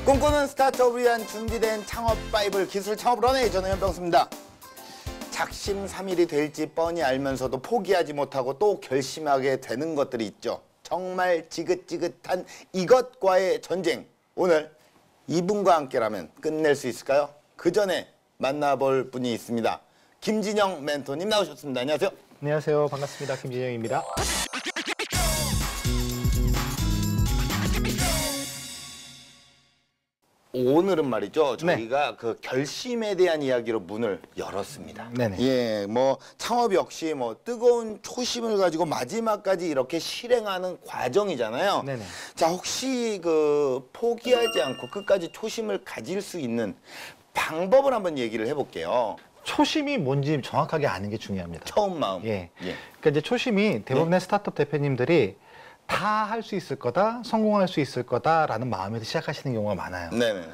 꿈꾸는 스타트업을 위한 준비된 창업 바이블 기술 창업 런의 저는 현병수입니다. 작심삼일이 될지 뻔히 알면서도 포기하지 못하고 또 결심하게 되는 것들이 있죠. 정말 지긋지긋한 이것과의 전쟁. 오늘 이분과 함께라면 끝낼 수 있을까요? 그 전에 만나볼 분이 있습니다. 김진영 멘토님 나오셨습니다. 안녕하세요. 안녕하세요. 반갑습니다. 김진영입니다. 오늘은 말이죠. 저희가 그 결심에 대한 이야기로 문을 열었습니다. 네네. 예, 뭐 창업 역시 뭐 뜨거운 초심을 가지고 마지막까지 이렇게 실행하는 과정이잖아요. 네네. 자, 혹시 그 포기하지 않고 끝까지 초심을 가질 수 있는 방법을 한번 얘기를 해볼게요. 초심이 뭔지 정확하게 아는 게 중요합니다. 처음 마음. 예. 예. 그러니까 이제 초심이 대부분의 스타트업 대표님들이 다 할 수 있을 거다, 성공할 수 있을 거다라는 마음에서 시작하시는 경우가 많아요. 네네.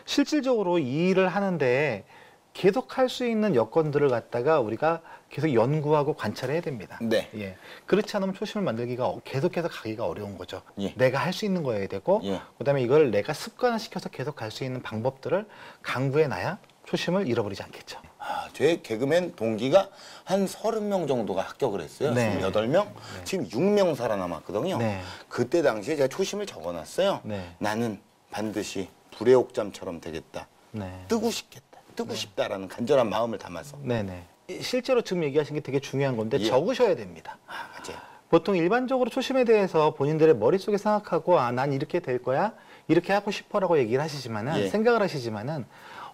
실질적으로 이 일을 하는데 계속 할 수 있는 여건들을 갖다가 우리가 계속 연구하고 관찰해야 됩니다. 네. 예. 그렇지 않으면 초심을 만들기가 계속해서 가기가 어려운 거죠. 예. 내가 할 수 있는 거여야 되고, 예. 그다음에 이걸 내가 습관화시켜서 계속 갈 수 있는 방법들을 강구해 놔야 초심을 잃어버리지 않겠죠. 아, 제 개그맨 동기가 한 30명 정도가 합격을 했어요. 네. 28명? 네. 지금 6명 살아남았거든요. 네. 그때 당시에 제가 초심을 적어놨어요. 네. 나는 반드시 불의 옥잠처럼 되겠다. 네. 뜨고 싶겠다. 뜨고 싶다라는 간절한 마음을 담아서. 네네. 실제로 지금 얘기하신 게 되게 중요한 건데 예. 적으셔야 됩니다. 아, 맞아요. 보통 일반적으로 초심에 대해서 본인들의 머릿속에 생각하고 난 이렇게 될 거야, 이렇게 하고 싶어라고 얘기를 하시지만은 예. 생각을 하시지만은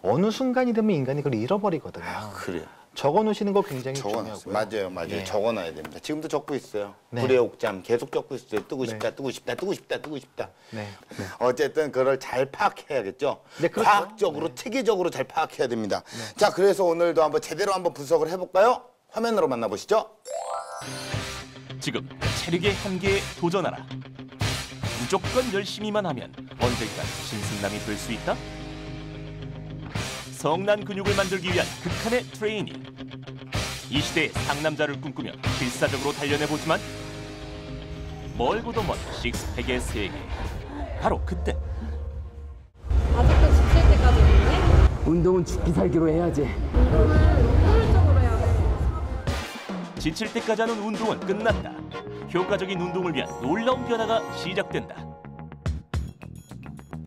어느 순간이 되면 인간이 그걸 잃어버리거든요. 아, 그래요. 적어 놓으시는 거 굉장히 적어놨어요. 중요하고요. 맞아요. 예. 적어놔야 됩니다. 지금도 적고 있어요. 네. 불의 옥잠 계속 적고 있어요. 뜨고 네. 싶다, 뜨고 싶다, 뜨고 싶다, 뜨고 싶다. 네. 네. 어쨌든 그걸 잘 파악해야겠죠. 네, 그렇죠. 과학적으로, 네. 체계적으로 잘 파악해야 됩니다. 자, 그래서 오늘도 한번 제대로 한번 분석을 해볼까요? 화면으로 만나보시죠. 지금 체력의 한계에 도전하라. 무조건 열심히만 하면 언젠가 신승남이 될 수 있다. 성난 근육을 만들기 위한 극한의 트레이닝. 이 시대의 상남자를 꿈꾸며 필사적으로 단련해보지만 멀고도 먼 식스팩의 세계. 바로 그때 아직도 지칠 때까지 있네? 운동은 죽기 살기로 해야지. 운동은 효율적으로 해야 돼. 지칠 때까지 하는 운동은 끝났다. 효과적인 운동을 위한 놀라운 변화가 시작된다.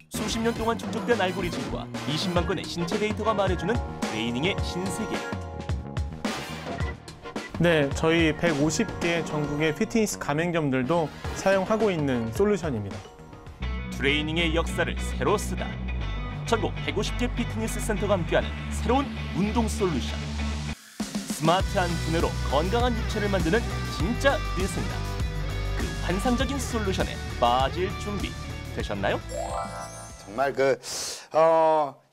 수십 년 동안 축적된 알고리즘과 20만 건의 신체 데이터가 말해주는 트레이닝의 신세계. 네, 저희 150개 전국의 피트니스 가맹점들도 사용하고 있는 솔루션입니다. 트레이닝의 역사를 새로 쓰다. 전국 150개 피트니스 센터가 함께하는 새로운 운동 솔루션. 스마트한 두뇌로 건강한 육체를 만드는 진짜 느슨다. 그 환상적인 솔루션에 빠질 준비 되셨나요? 정말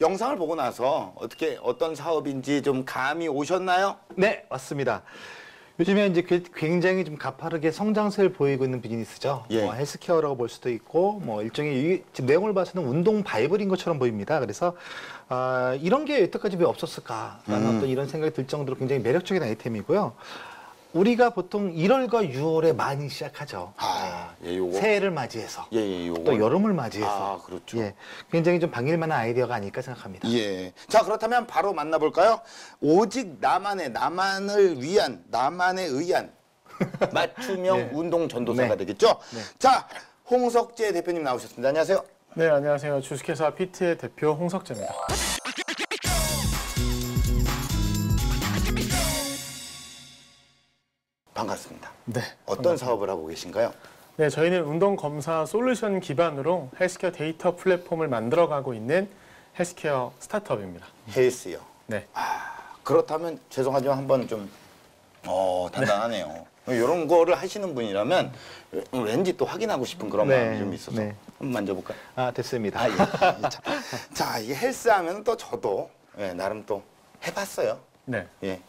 영상을 보고 나서 어떤 사업인지 좀 감이 오셨나요? 네, 맞습니다. 요즘에 이제 굉장히 좀 가파르게 성장세를 보이고 있는 비즈니스죠. 예. 헬스케어라고 볼 수도 있고, 일종의 지금 내용을 봐서는 운동 바이블인 것처럼 보입니다. 그래서 이런 게 여태까지 왜 없었을까라는 어떤 이런 생각이 들 정도로 굉장히 매력적인 아이템이고요. 우리가 보통 1월과 6월에 많이 시작하죠. 예, 요거. 새해를 맞이해서. 예, 요거. 또 여름을 맞이해서. 아, 그렇죠. 예, 굉장히 좀 반길만한 아이디어가 아닐까 생각합니다. 예. 자, 그렇다면 바로 만나볼까요? 오직 나만을 위한, 나만에 의한 맞춤형 네. 운동 전도사가 네. 되겠죠? 네. 자, 홍석재 대표님 나오셨습니다. 안녕하세요. 네, 안녕하세요. 주식회사 피트의 대표 홍석재입니다. 반갑습니다. 네, 어떤 사업을 하고 계신가요? 네, 저희는 운동 검사 솔루션 기반으로 헬스케어 데이터 플랫폼을 만들어가고 있는 헬스케어 스타트업입니다. 헬스요. 네. 그렇다면 죄송하지만 한번 좀 단단하네요. 이런 거를 하시는 분이라면 왠지 또 확인하고 싶은 그런 네, 마음이 좀 있어서 네. 한번 만져볼까요? 됐습니다. 예. 자, 이 헬스 하면 또 저도 나름 또 해봤어요. 네, 예.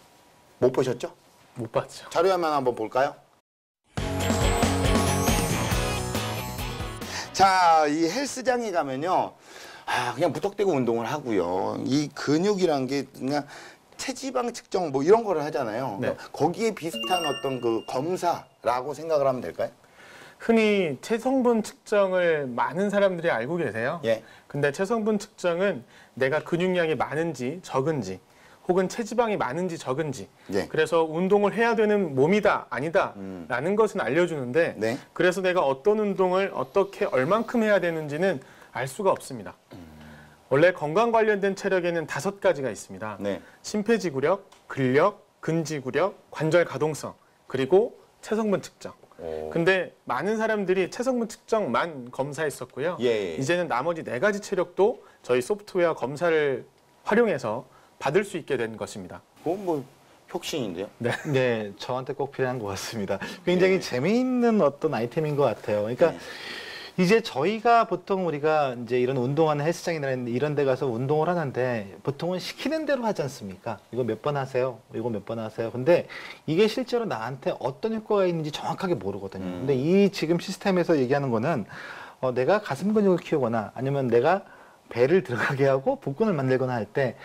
못 보셨죠? 못 봤죠. 자료화면 한번 볼까요? 자, 이 헬스장에 가면요. 그냥 무턱대고 운동을 하고요. 이 근육이란 게 그냥 체지방 측정 뭐 이런 거를 하잖아요. 네. 거기에 비슷한 어떤 그 검사라고 생각을 하면 될까요? 흔히 체성분 측정을 많은 사람들이 알고 계세요. 예. 근데 체성분 측정은 내가 근육량이 많은지 적은지 혹은 체지방이 많은지 적은지 예. 그래서 운동을 해야 되는 몸이다 아니다 라는 것은 알려주는데 네. 그래서 내가 어떤 운동을 어떻게 얼만큼 해야 되는지는 알 수가 없습니다. 원래 건강 관련된 체력에는 5가지가 있습니다. 네. 심폐지구력, 근력, 근지구력, 관절 가동성 그리고 체성분 측정. 근데 많은 사람들이 체성분 측정만 검사했었고요. 예. 이제는 나머지 4가지 체력도 저희 소프트웨어 검사를 활용해서 받을 수 있게 된 것입니다. 그건 뭐 혁신인데요. 네, 저한테 꼭 필요한 것 같습니다. 굉장히 재미있는 어떤 아이템인 것 같아요. 그러니까 네. 이제 저희가 보통 우리가 이제 이런 운동하는 헬스장이나 이런 데 가서 운동을 하는데 보통은 시키는 대로 하지 않습니까? 이거 몇 번 하세요? 이거 몇 번 하세요? 근데 이게 실제로 나한테 어떤 효과가 있는지 정확하게 모르거든요. 근데 이 지금 시스템에서 얘기하는 거는 내가 가슴 근육을 키우거나 아니면 내가 배를 들어가게 하고 복근을 만들거나 할 때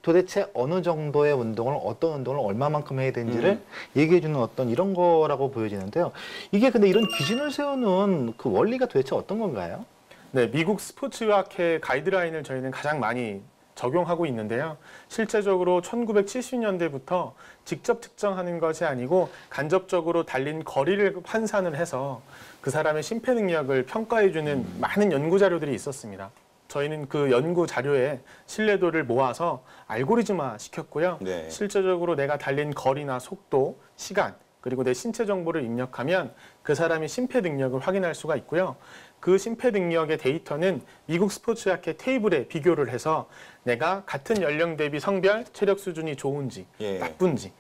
도대체 어느 정도의 운동을 어떤 운동을 얼마만큼 해야 되는지를 얘기해 주는 어떤 이런 거라고 보여지는데요. 이게 근데 이런 기준을 세우는 그 원리가 도대체 어떤 건가요? 네, 미국 스포츠의학회 가이드라인을 저희는 가장 많이 적용하고 있는데요. 실제적으로 1970년대부터 직접 측정하는 것이 아니고 간접적으로 달린 거리를 환산을 해서 그 사람의 심폐 능력을 평가해주는 많은 연구 자료들이 있었습니다. 저희는 그 연구 자료에 신뢰도를 모아서 알고리즘화 시켰고요. 네. 실제적으로 내가 달린 거리나 속도, 시간, 그리고 내 신체 정보를 입력하면 그 사람의 심폐 능력을 확인할 수가 있고요. 그 심폐 능력의 데이터는 미국 스포츠학회 테이블에 비교를 해서 내가 같은 연령 대비 성별, 체력 수준이 좋은지, 예. 나쁜지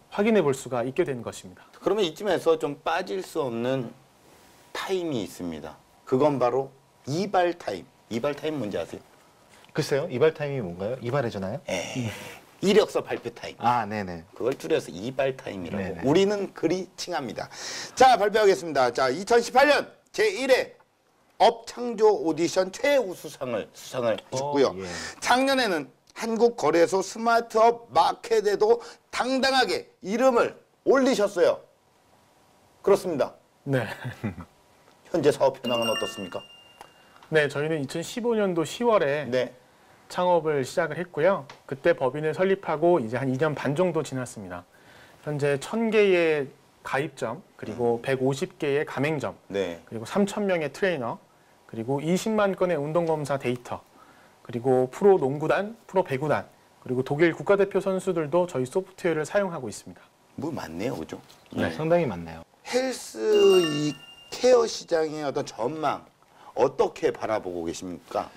확인해 볼 수가 있게 된 것입니다. 그러면 이쯤에서 좀 빠질 수 없는 타임이 있습니다. 그건 바로 이발 타임. 이발 타임 뭔지 아세요? 글쎄요, 이발 타임이 뭔가요? 이발해주나요? 이력서 발표 타임. 아, 네네. 그걸 줄여서 이발 타임이라고. 네네. 우리는 그리 칭합니다. 자, 발표하겠습니다. 자, 2018년 제1회 업창조 오디션 최우수상을 수상을 하셨고요. 예. 작년에는 한국거래소 스마트업 마켓에도 당당하게 이름을 올리셨어요. 그렇습니다. 네. 현재 사업 현황은 어떻습니까? 네, 저희는 2015년도 10월에 네. 창업을 시작을 했고요. 그때 법인을 설립하고 이제 한 2년 반 정도 지났습니다. 현재 1000개의 가입점, 그리고 150개의 가맹점, 네. 그리고 3,000명의 트레이너, 그리고 20만 건의 운동검사 데이터, 그리고 프로 농구단, 프로 배구단, 그리고 독일 국가대표 선수들도 저희 소프트웨어를 사용하고 있습니다. 뭐 많네요, 그죠? 네, 상당히 많네요. 헬스 이 케어 시장의 어떤 전망 어떻게 바라보고 계십니까?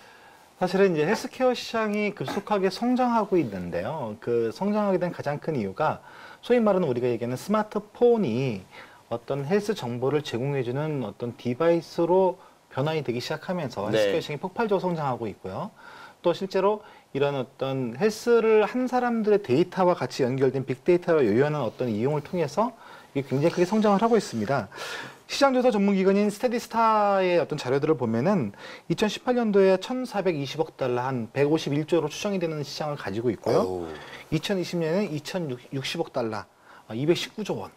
사실은 이제 헬스케어 시장이 급속하게 성장하고 있는데요. 그 성장하게 된 가장 큰 이유가 소위 말하는 우리가 얘기하는 스마트폰이 어떤 헬스 정보를 제공해주는 어떤 디바이스로 변환이 되기 시작하면서 네. 헬스케어 시장이 폭발적으로 성장하고 있고요. 또 실제로 이런 어떤 헬스를 한 사람들의 데이터와 같이 연결된 빅데이터로 요요하는 어떤 이용을 통해서 이게 굉장히 크게 성장을 하고 있습니다. 시장조사 전문기관인 스테디스타의 어떤 자료들을 보면은 2018년도에 1,420억 달러, 한 151조로 추정이 되는 시장을 가지고 있고요. 어우. 2020년에는 2,060억 달러, 219조 원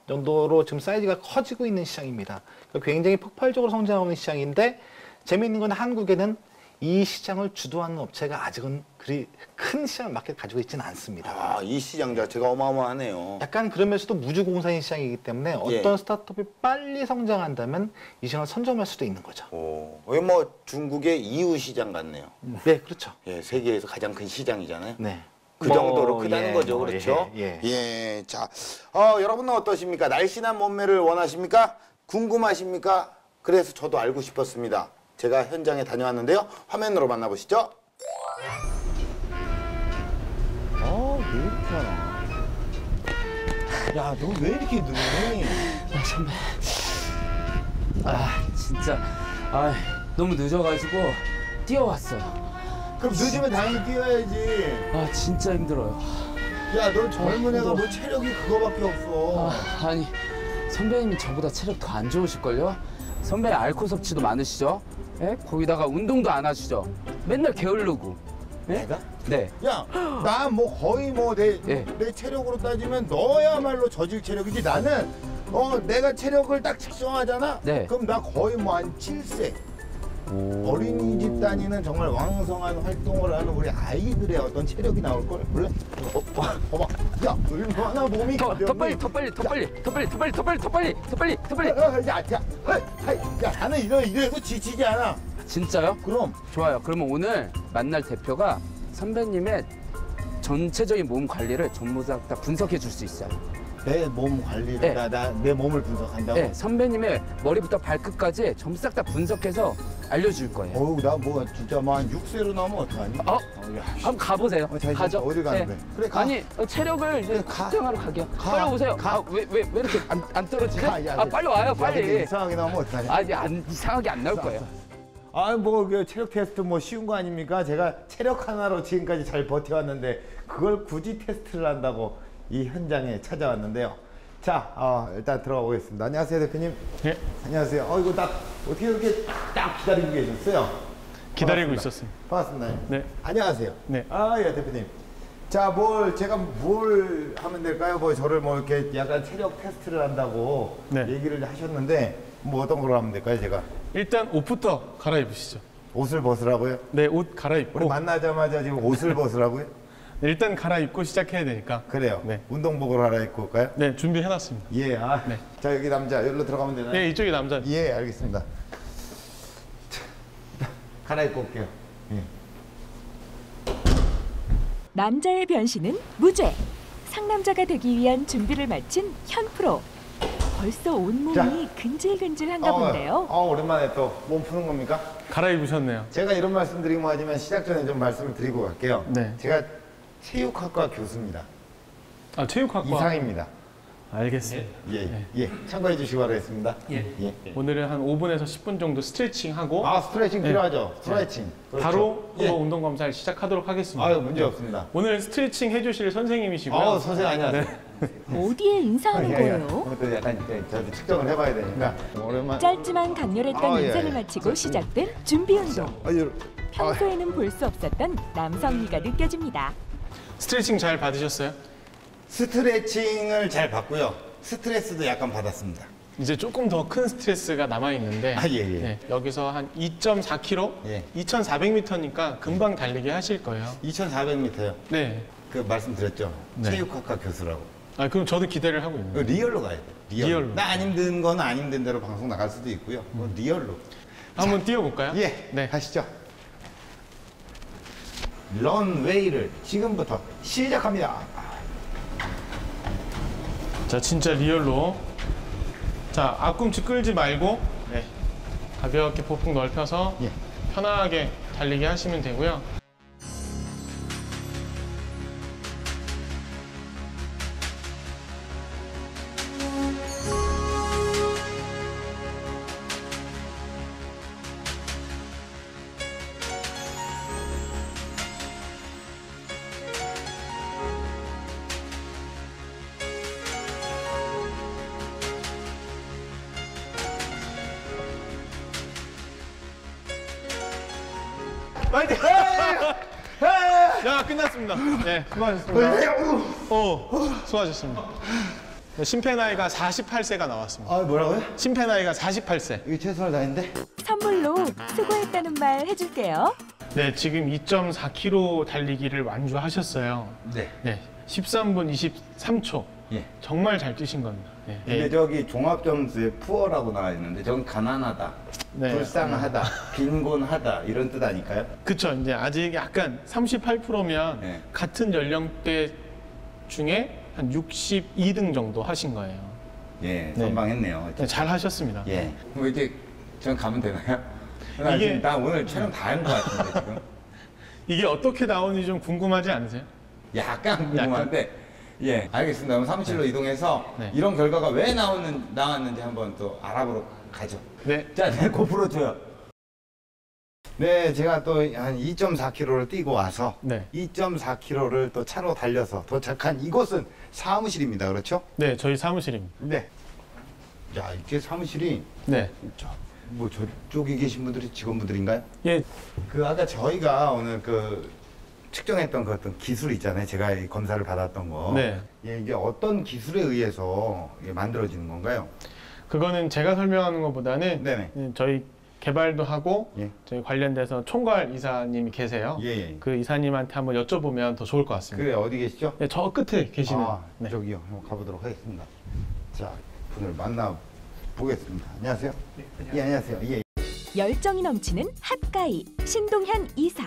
정도로 지금 사이즈가 커지고 있는 시장입니다. 그러니까 굉장히 폭발적으로 성장하는 시장인데 재미있는 건 한국에는 이 시장을 주도하는 업체가 아직은 그리 큰 시장 마켓 가지고 있지는 않습니다. 아, 이 시장 자체가 어마어마하네요. 약간 그러면서도 무주공사인 시장이기 때문에 어떤 스타트업이 빨리 성장한다면 이 시장을 선점할 수도 있는 거죠. 오, 이게 뭐 중국의 이유 시장 같네요. 네, 그렇죠. 예, 세계에서 가장 큰 시장이잖아요. 네. 그 정도로 크다는 거죠, 뭐, 그렇죠? 예. 자, 여러분은 어떠십니까? 날씬한 몸매를 원하십니까? 궁금하십니까? 그래서 저도 알고 싶었습니다. 제가 현장에 다녀왔는데요. 화면으로 만나보시죠. 왜 이렇게 하나? 야, 너 왜 이렇게 늦니? 선배. 진짜. 너무 늦어가지고 뛰어왔어요. 그럼 늦으면 당연히 뛰어야지. 진짜 힘들어요. 야, 너 젊은 애가 뭐 체력이 그거밖에 없어. 아니, 선배님이 저보다 체력 더 안 좋으실걸요? 선배 알코올 섭취도 많으시죠? 예? 거기다가 운동도 안 하시죠? 맨날 게으르고. 예? 내가? 네. 야, 나 뭐 거의 뭐 내 예. 체력으로 따지면 너야말로 저질 체력이지. 나는 내가 체력을 딱 측정하잖아. 네. 그럼 나 거의 뭐 한 7세. 어린이집 다니는 정말 왕성한 활동을 하는 우리 아이들의 어떤 체력이 나올 걸 몰라? 봐봐. 야, 얼마나 몸이 더 가볍니? 빨리, 더 빨리, 더 빨리, 더 빨리, 더 빨리, 더 빨리, 더 빨리, 더 빨리, 더 빨리. 야, 나는 이래도 지치지 않아. 진짜요? 그럼. 좋아요. 그러면 오늘 만날 대표가 선배님의 전체적인 몸 관리를 전부 다 분석해 줄 수 있어요. 내 몸 관리를 네. 내 몸을 분석한다고. 네, 선배님의 머리부터 발끝까지 전부 싹 다 분석해서 알려줄 거예요. 어우, 나 뭐 진짜 뭐 한 6세로 나오면 어떡하니? 어? 야, 한번 가보세요. 자, 이제 가죠. 어디 가는 거야? 그래, 가. 아니 체력을 이제 가. 측정하러 가게요. 가. 빨리 오세요. 가. 왜 이렇게 안 떨어지죠? 야, 빨리 와요, 근데 빨리. 이상하게 나오면 어떡하냐? 아니 이상하게 안 나올 거예요. 그 체력 테스트 뭐 쉬운 거 아닙니까? 제가 체력 하나로 지금까지 잘 버텨왔는데 그걸 굳이 테스트를 한다고 이 현장에 찾아왔는데요. 자, 일단 들어가 보겠습니다. 안녕하세요, 대표님. 예. 안녕하세요. 이거 딱 어떻게 이렇게 딱 기다리고 계셨어요? 기다리고 반갑습니다. 있었습니다. 반갑습니다. 네. 안녕하세요. 네. 예, 대표님. 자, 제가 뭘 하면 될까요? 저를 이렇게 약간 체력 테스트를 한다고 네. 얘기를 하셨는데 뭐 어떤 걸 하면 될까요, 제가? 일단 옷부터 갈아입으시죠. 옷을 벗으라고요? 네, 옷 우리 갈아입고 만나자마자 지금 옷을 벗으라고요? 네, 일단 갈아입고 시작해야 되니까. 그래요. 네. 운동복을 갈아입고 올까요? 네, 준비해놨습니다. 예. 네. 자, 여기 남자 여기로 들어가면 되나요? 네, 이쪽이 남자. 예, 알겠습니다. 자, 갈아입고 올게요. 예. 남자의 변신은 무죄. 상남자가 되기 위한 준비를 마친 현 프로. 벌써 온몸이 자. 근질근질한가 본데요. 오랜만에 또 몸 푸는 겁니까? 갈아입으셨네요. 제가 이런 말씀 드리면 하지만 시작 전에 좀 말씀을 드리고 갈게요. 네. 제가 체육학과 교수입니다. 아, 체육학과. 이상입니다. 알겠습니다. 예. 참고해 주시기 바라겠습니다. 예. 오늘은 한 5분에서 10분 정도 스트레칭 하고 스트레칭 네. 필요하죠. 스트레칭. 그렇죠. 바로 예. 한번 운동 검사를 시작하도록 하겠습니다. 문제 없습니다. 오늘 스트레칭 해주실 선생님이시고요. 선생님 안녕하세요. 어디에 인사하는 거예요? 또 약간 저도 측정을 해봐야 되니까. 오랜만. 짧지만 강렬했던 인사를 마치고 시작된 준비 운동. 평소에는 볼 수 없었던 남성미가 느껴집니다. 스트레칭 잘 받으셨어요? 스트레칭을 잘 받고요. 스트레스도 약간 받았습니다. 이제 조금 더 큰 스트레스가 남아 있는데 예. 네, 여기서 한 2.4km, 예. 2,400m니까 금방 달리기 하실 거예요. 2,400m요. 네. 그 말씀드렸죠. 네. 체육학과 교수라고. 그럼 저도 기대를 하고 있는 거예요. 리얼로 가야 돼. 리얼로. 나 안 힘든 건 안 힘든 대로 방송 나갈 수도 있고요. 리얼로. 한번 뛰어볼까요? 예. 네. 가시죠. 런웨이를 지금부터 시작합니다. 자, 진짜 리얼로. 자, 앞꿈치 끌지 말고 네. 가볍게 보폭 넓혀서 예. 편하게 달리기 하시면 되고요. 자, 끝났습니다. 네, 수고하셨습니다. 수고하셨습니다. 네, 심폐 나이가 48세가 나왔습니다. 뭐라고요? 심폐 나이가 48세. 이게 최선을 다했는데? 선물로 수고했다는 말 해줄게요. 네, 지금 2.4km 달리기를 완주하셨어요. 네. 네, 13분 23초. 예. 정말 잘 뛰신 겁니다. 네. 근데 저기 종합점수에 푸어라고 나와 있는데 저건 가난하다, 네. 불쌍하다, 빈곤하다 이런 뜻 아닐까요? 그쵸. 이제 아직 약간 38%면 네. 같은 연령대 중에 한 62등 정도 하신 거예요. 예, 선방했네요. 네, 잘 하셨습니다. 예. 그럼 이제 전 가면 되나요? 나 오늘 촬영 다 한 것 같은데 지금. 이게 어떻게 나오는지 좀 궁금하지 않으세요? 약간 궁금한데. 예, 알겠습니다. 그럼 사무실로 이동해서 네. 이런 결과가 왜 나왔는지 한번 또 알아보러 가죠. 네. 자, 내 고프로 줘요. 네, 제가 또 한 2.4km를 뛰고 와서 네. 2.4km를 또 차로 달려서 도착한 이곳은 사무실입니다. 그렇죠? 네, 저희 사무실입니다. 네. 야, 이게 사무실이 네. 뭐 저쪽에 계신 분들이 직원분들인가요? 예. 그 아까 저희가 오늘 그 측정했던 그 어떤 기술 있잖아요. 제가 이 검사를 받았던 거. 네. 예, 이게 어떤 기술에 의해서 이게 만들어지는 건가요? 그거는 제가 설명하는 것보다는 네네. 저희 개발도 하고 예. 저희 관련돼서 총괄 이사님이 계세요. 예, 예. 그 이사님한테 한번 여쭤보면 더 좋을 것 같습니다. 그래 어디 계시죠? 네, 저 끝에 계시는. 아, 네. 저기요. 한번 가보도록 하겠습니다. 자, 분을 만나 보겠습니다. 안녕하세요. 예, 안녕하세요. 예. 열정이 넘치는 핫가이 신동현 이사.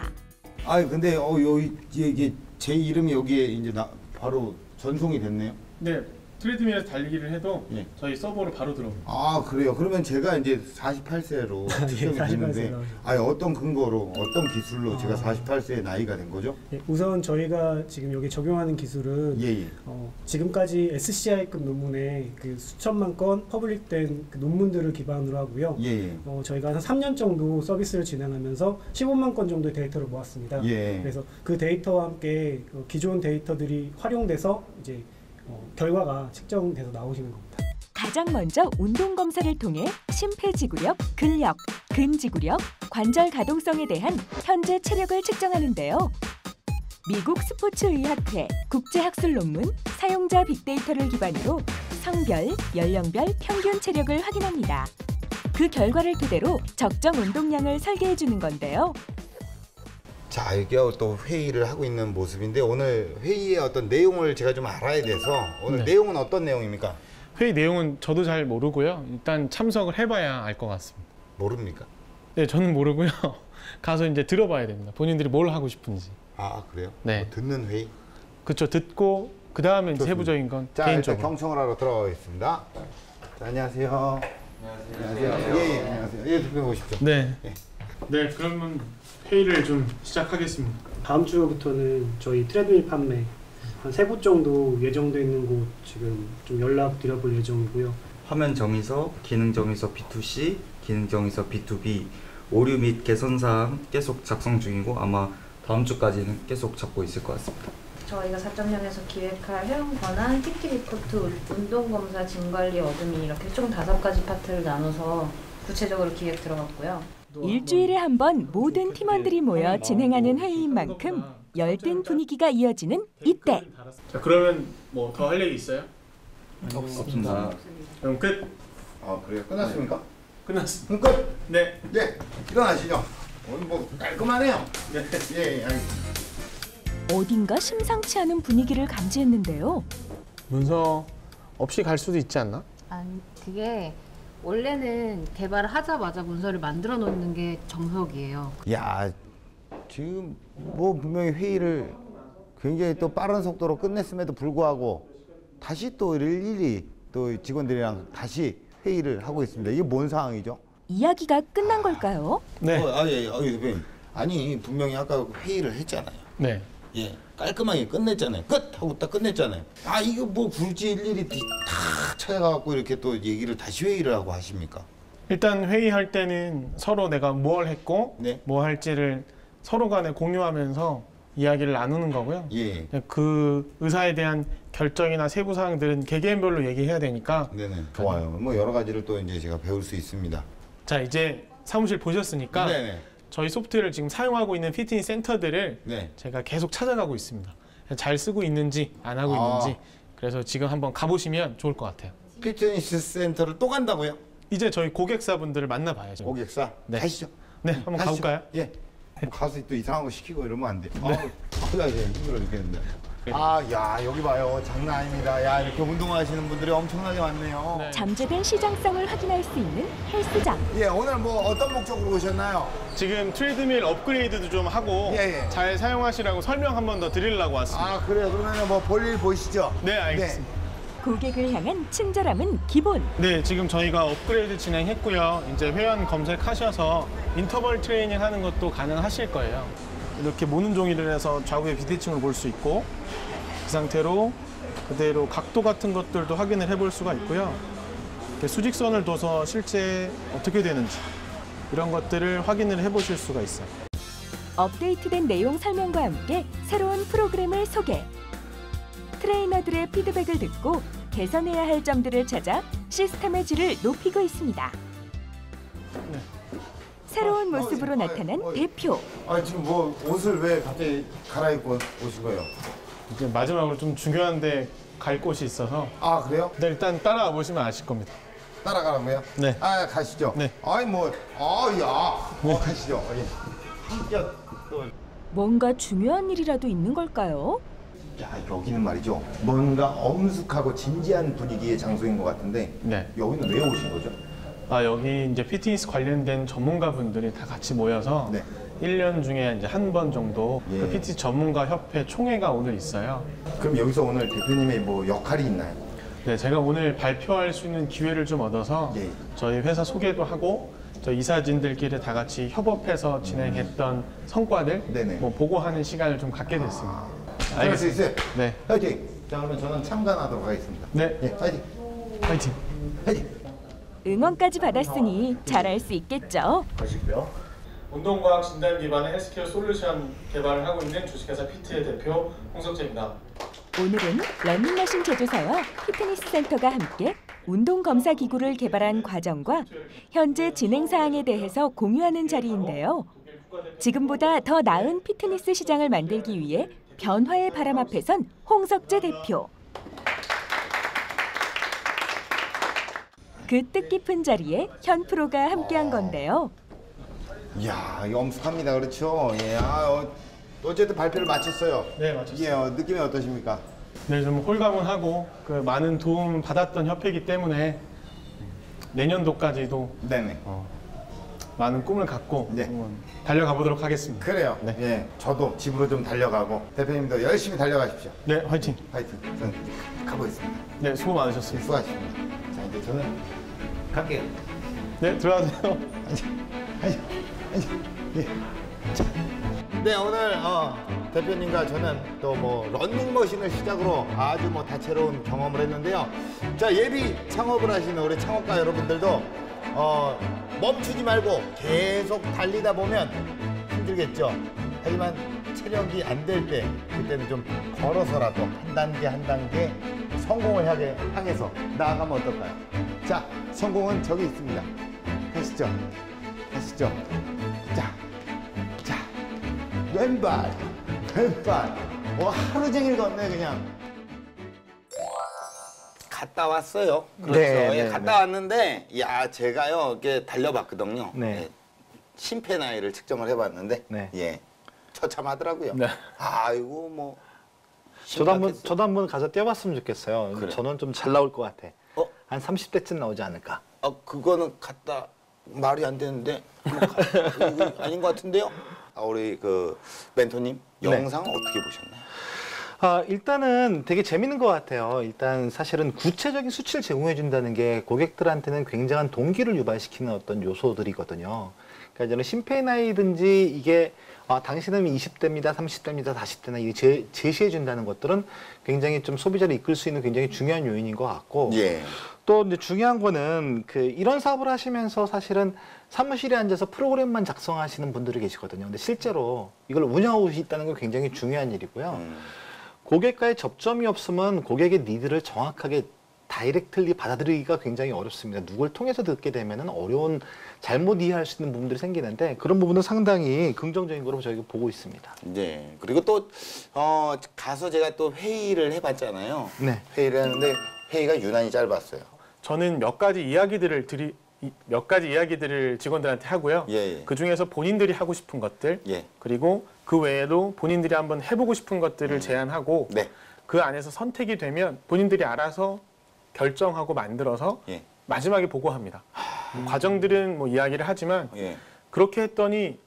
아, 근데 여기 이게 제 이름이 여기에 이제 바로 전송이 됐네요. 네, 트레드밀에서 달리기를 해도 예. 저희 서버로 바로 들어옵니다. 아, 그래요. 그러면 제가 이제 48세로 측정이 됐는데, 어떤 근거로, 어떤 기술로 제가 48세의 나이가 된 거죠? 예, 우선 저희가 지금 여기 적용하는 기술은 예, 예. 지금까지 SCI급 논문에 그 수천만 건 퍼블릭된 그 논문들을 기반으로 하고요. 예, 예. 저희가 한 3년 정도 서비스를 진행하면서 15만 건 정도의 데이터를 모았습니다. 예. 그래서 그 데이터와 함께 기존 데이터들이 활용돼서 이제 결과가 측정돼서 나오시는 겁니다. 가장 먼저 운동 검사를 통해 심폐지구력, 근력, 근지구력, 관절 가동성에 대한 현재 체력을 측정하는데요. 미국 스포츠의학회 국제학술 논문 사용자 빅데이터를 기반으로 성별, 연령별 평균 체력을 확인합니다. 그 결과를 토대로 적정 운동량을 설계해 주는 건데요. 자, 이게 또 회의를 하고 있는 모습인데, 오늘 회의의 어떤 내용을 제가 좀 알아야 돼서, 오늘 네. 내용은 어떤 내용입니까? 회의 내용은 저도 잘 모르고요. 일단 참석을 해봐야 알 것 같습니다. 모릅니까? 네, 저는 모르고요. 가서 이제 들어봐야 됩니다. 본인들이 뭘 하고 싶은지. 아, 그래요? 네. 듣는 회의? 그렇죠. 듣고 그 다음에 세부적인 건 자, 일단 개인적으로. 경청을 하러 들어가겠습니다. 자, 안녕하세요. 안녕하세요. 예, 예, 안녕하세요. 예, 대표님 오십시오. 네. 예. 네, 그러면 회의를 좀 시작하겠습니다. 다음 주부터는 저희 트레드밀 판매 한 3곳 정도 예정돼 있는 곳 지금 좀 연락 드려볼 예정이고요. 화면 정의서, 기능 정의서 B2C, 기능 정의서 B2B, 오류 및 개선 사항 계속 작성 중이고 아마 다음 주까지는 계속 잡고 있을 것 같습니다. 저희가 4.0에서 기획할 회원 권한, PT 리포트, 운동 검사, 짐 관리, 어둠이 이렇게 총 5가지 파트를 나눠서 구체적으로 기획 들어갔고요. 일주일에 한 번 모든 팀원들이 모여 진행하는 회의인 만큼 열띤 분위기가 이어지는 이때. 자, 그러면 뭐 더 할 얘기 있어요? 없습니다. 그럼 끝. 아, 그래요? 끝났습니까? 끝났습니다. 끝! 네. 네, 일어나시죠. 오늘 뭐 깔끔하네요. 네. 예, 예, 알겠습니다. 어딘가 심상치 않은 분위기를 감지했는데요. 문서 없이 갈 수도 있지 않나? 아니, 그게 원래는 개발을 하자마자 문서를 만들어 놓는 게 정석이에요. 야, 지금 뭐 분명히 회의를 굉장히 또 빠른 속도로 끝냈음에도 불구하고 다시 또 일일이 또 직원들이랑 다시 회의를 하고 있습니다. 이게 뭔 상황이죠? 이야기가 끝난 걸까요? 네. 예, 대표님. 아니, 분명히 아까 회의를 했잖아요. 네. 예, 깔끔하게 끝냈잖아요. 끝! 하고 딱 끝냈잖아요. 아, 이거 뭐 굳이 일일이 다 찾아가고 이렇게 또 얘기를 다시 회의를 하고 하십니까? 일단 회의할 때는 서로 내가 뭘 했고 네. 뭐 할지를 서로 간에 공유하면서 이야기를 나누는 거고요. 예. 그 의사에 대한 결정이나 세부 사항들은 개개인별로 얘기해야 되니까. 네네. 좋아요. 뭐 여러 가지를 또 이제 제가 배울 수 있습니다. 자, 이제 사무실 보셨으니까 네네. 저희 소프트웨어를 지금 사용하고 있는 피트니스 센터들을 네. 제가 계속 찾아가고 있습니다. 잘 쓰고 있는지 안 하고 있는지. 그래서 지금 한번 가보시면 좋을 것 같아요. 피트니스 센터를 또 간다고요? 이제 저희 고객사분들을 만나봐야죠. 고객사? 네. 가시죠. 네, 한번 가시죠. 가볼까요? 예. 가서 또 이상한 거 시키고 이러면 안 돼. 나 이제 힘들어 죽겠는데. 아, 야, 여기 봐요. 장난 아닙니다. 야, 이렇게 운동하시는 분들이 엄청나게 많네요. 네. 잠재된 시장성을 확인할 수 있는 헬스장. 예, 오늘 뭐 어떤 목적으로 오셨나요? 지금 트레드밀 업그레이드도 좀 하고 예, 예. 잘 사용하시라고 설명 한 번 더 드리려고 왔습니다. 아, 그래요. 그러면 뭐 볼일 보시죠. 네, 알겠습니다. 고객을 향한 친절함은 기본. 네, 지금 저희가 업그레이드 진행했고요. 이제 회원 검색하셔서 인터벌 트레이닝 하는 것도 가능하실 거예요. 이렇게 모는 종이를 해서 좌우의 비대칭을 볼 수 있고 그 상태로 그대로 각도 같은 것들도 확인을 해볼 수가 있고요. 이렇게 수직선을 둬서 실제 어떻게 되는지 이런 것들을 확인을 해보실 수가 있어요. 업데이트된 내용 설명과 함께 새로운 프로그램을 소개. 트레이너들의 피드백을 듣고 개선해야 할 점들을 찾아 시스템의 질을 높이고 있습니다. 새로운 모습으로 나타난 대표. 지금 뭐 옷을 왜 갑자기 갈아입고 오신 거예요? 이제 마지막으로 좀 중요한데 갈 곳이 있어서. 아, 그래요? 네, 일단 따라와 보시면 아실 겁니다. 따라가라고요? 네. 가시죠. 네. 가시죠. 뭔가 중요한 일이라도 있는 걸까요? 야, 여기는 말이죠. 뭔가 엄숙하고 진지한 분위기의 장소인 것 같은데 네. 여기는 왜 오신 거죠? 여기 이제 피트니스 관련된 전문가분들이 다 같이 모여서 네. 1년 중에 이제 한 번 정도 예. 그 PT 전문가 협회 총회가 오늘 있어요. 그럼 여기서 오늘 대표님의 뭐 역할이 있나요? 네, 제가 오늘 발표할 수 있는 기회를 좀 얻어서 예. 저희 회사 소개도 하고 저 이사진들끼리 다 같이 협업해서 진행했던 성과들 네네. 뭐 보고하는 시간을 좀 갖게 됐습니다. 할 수 있어요? 네. 화이팅! 자, 그러면 저는 참관하도록 하겠습니다. 네. 예, 화이팅! 화이팅! 화이팅! 응원까지 받았으니 잘할 수 있겠죠. 가시고요. 운동과학 진단 기반의 헬스케어 솔루션 개발을 하고 있는 주식회사 피트의 대표 홍석재입니다. 오늘은 러닝머신 제조사와 피트니스 센터가 함께 운동 검사 기구를 개발한 과정과 현재 진행 사항에 대해서 공유하는 자리인데요. 지금보다 더 나은 피트니스 시장을 만들기 위해 변화의 바람 앞에 선 홍석재 대표. 그 뜻깊은 자리에 현 프로가 함께한 건데요. 이야, 이거 엄숙합니다. 그렇죠? 예, 어쨌든 발표를 마쳤어요. 네, 마쳤습니다. 예, 느낌이 어떠십니까? 네, 좀 홀가분하고 그 많은 도움 받았던 협회이기 때문에 내년도까지도 네네. 많은 꿈을 갖고 네. 한번 달려가 보도록 하겠습니다. 그래요. 네. 예, 저도 집으로 좀 달려가고 대표님도 열심히 달려가십시오. 네, 화이팅! 파이팅. 저는 가보겠습니다. 네, 수고 많으셨습니다. 수고하셨습니다. 자, 이제 저는 갈게요. 네, 들어가세요. 예. 자. 네, 오늘 대표님과 저는 또 뭐 런닝머신을 시작으로 아주 뭐 다채로운 경험을 했는데요. 자, 예비 창업을 하시는 우리 창업가 여러분들도 멈추지 말고 계속 달리다 보면 힘들겠죠. 하지만 체력이 안 될 때 그때는 좀 걸어서라도 한 단계 한 단계 성공을 향해서 나아가면 어떨까요? 자, 성공은 저기 있습니다. 가시죠. 가시죠. 자, 왼발. 하루 종일 걷네 그냥. 갔다 왔어요. 그렇죠. 네, 갔다 왔는데, 제가요 이게 달려봤거든요. 네. 예, 심폐 나이를 측정을 해봤는데, 네. 처참하더라고요. 네. 아이고 뭐. 저도 한번 가서 뛰어봤으면 좋겠어요. 그래. 저는 좀 잘 나올 것 같아. 어? 한 30대쯤 나오지 않을까. 그거는 갔다 말이 안 되는데 이거 아닌 것 같은데요? 우리 그 멘토님 영상 어떻게 보셨나요? 일단은 되게 재밌는 것 같아요. 일단 사실은 구체적인 수치를 제공해 준다는 게 고객들한테는 굉장한 동기를 유발시키는 어떤 요소들이거든요. 그러니까 저는 심폐 나이든지 이게 당신은 20대입니다, 30대입니다, 40대나 이게 제시해 준다는 것들은 굉장히 좀 소비자를 이끌 수 있는 굉장히 중요한 요인인 것 같고, 예. 또 이제 중요한 거는 이런 사업을 하시면서 사실은 사무실에 앉아서 프로그램만 작성하시는 분들이 계시거든요. 근데 실제로 이걸 운영하고 있다는 건 굉장히 중요한 일이고요. 고객과의 접점이 없으면 고객의 니드를 정확하게 다이렉트리 받아들이기가 굉장히 어렵습니다. 누굴 통해서 듣게 되면은 어려운 잘못 이해할 수 있는 부분들이 생기는데 그런 부분은 상당히 긍정적인 거로 저희가 보고 있습니다. 네. 그리고 또 가서 제가 또 회의를 해봤잖아요. 네. 회의를 했는데 회의가 유난히 짧았어요. 저는 몇 가지 이야기들을 직원들한테 하고요. 예. 그 중에서 본인들이 하고 싶은 것들, 예. 그리고 그 외에도 본인들이 한번 해보고 싶은 것들을 제안하고, 네. 그 안에서 선택이 되면 본인들이 알아서 결정하고 만들어서 예. 마지막에 보고합니다. 과정들은 뭐 이야기를 하지만 예. 그렇게 했더니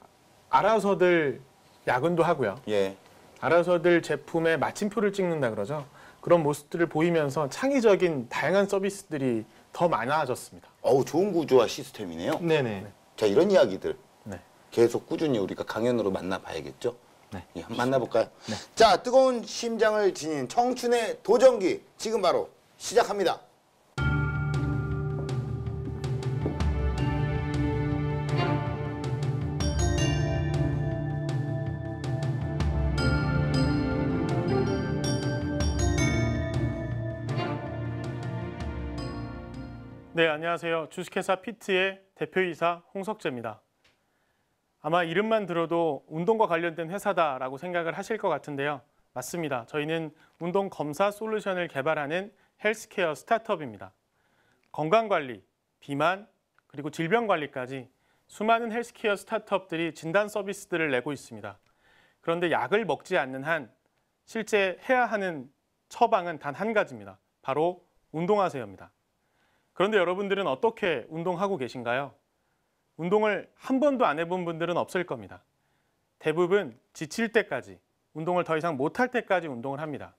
알아서들 야근도 하고요. 예. 알아서들 제품에 마침표를 찍는다 그러죠. 그런 모습들을 보이면서 창의적인 다양한 서비스들이 더 많아졌습니다. 좋은 구조와 시스템이네요. 네네. 자, 이런 이야기들 네. 계속 꾸준히 우리가 강연으로 만나봐야겠죠? 네. 예, 한번 만나볼까요? 네. 자, 뜨거운 심장을 지닌 청춘의 도전기 지금 바로 시작합니다. 네, 안녕하세요. 주식회사 피트의 대표이사 홍석재입니다. 아마 이름만 들어도 운동과 관련된 회사다라고 생각을 하실 것 같은데요. 맞습니다. 저희는 운동 검사 솔루션을 개발하는 헬스케어 스타트업입니다. 건강관리, 비만, 그리고 질병관리까지 수많은 헬스케어 스타트업들이 진단 서비스들을 내고 있습니다. 그런데 약을 먹지 않는 한 실제 해야 하는 처방은 단 한 가지입니다. 바로 운동하세요입니다. 그런데 여러분들은 어떻게 운동하고 계신가요? 운동을 한 번도 안 해본 분들은 없을 겁니다. 대부분 지칠 때까지, 운동을 더 이상 못할 때까지 운동을 합니다.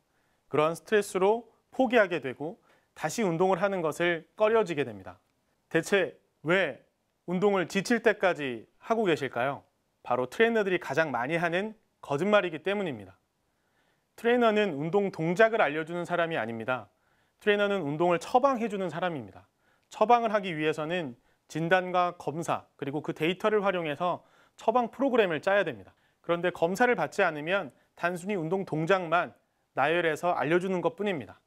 그러한 스트레스로 포기하게 되고 다시 운동을 하는 것을 꺼려지게 됩니다. 대체 왜 운동을 지칠 때까지 하고 계실까요? 바로 트레이너들이 가장 많이 하는 거짓말이기 때문입니다. 트레이너는 운동 동작을 알려주는 사람이 아닙니다. 트레이너는 운동을 처방해주는 사람입니다. 처방을 하기 위해서는 진단과 검사, 그리고 그 데이터를 활용해서 처방 프로그램을 짜야 됩니다. 그런데 검사를 받지 않으면 단순히 운동 동작만 나열해서 알려주는 것뿐입니다.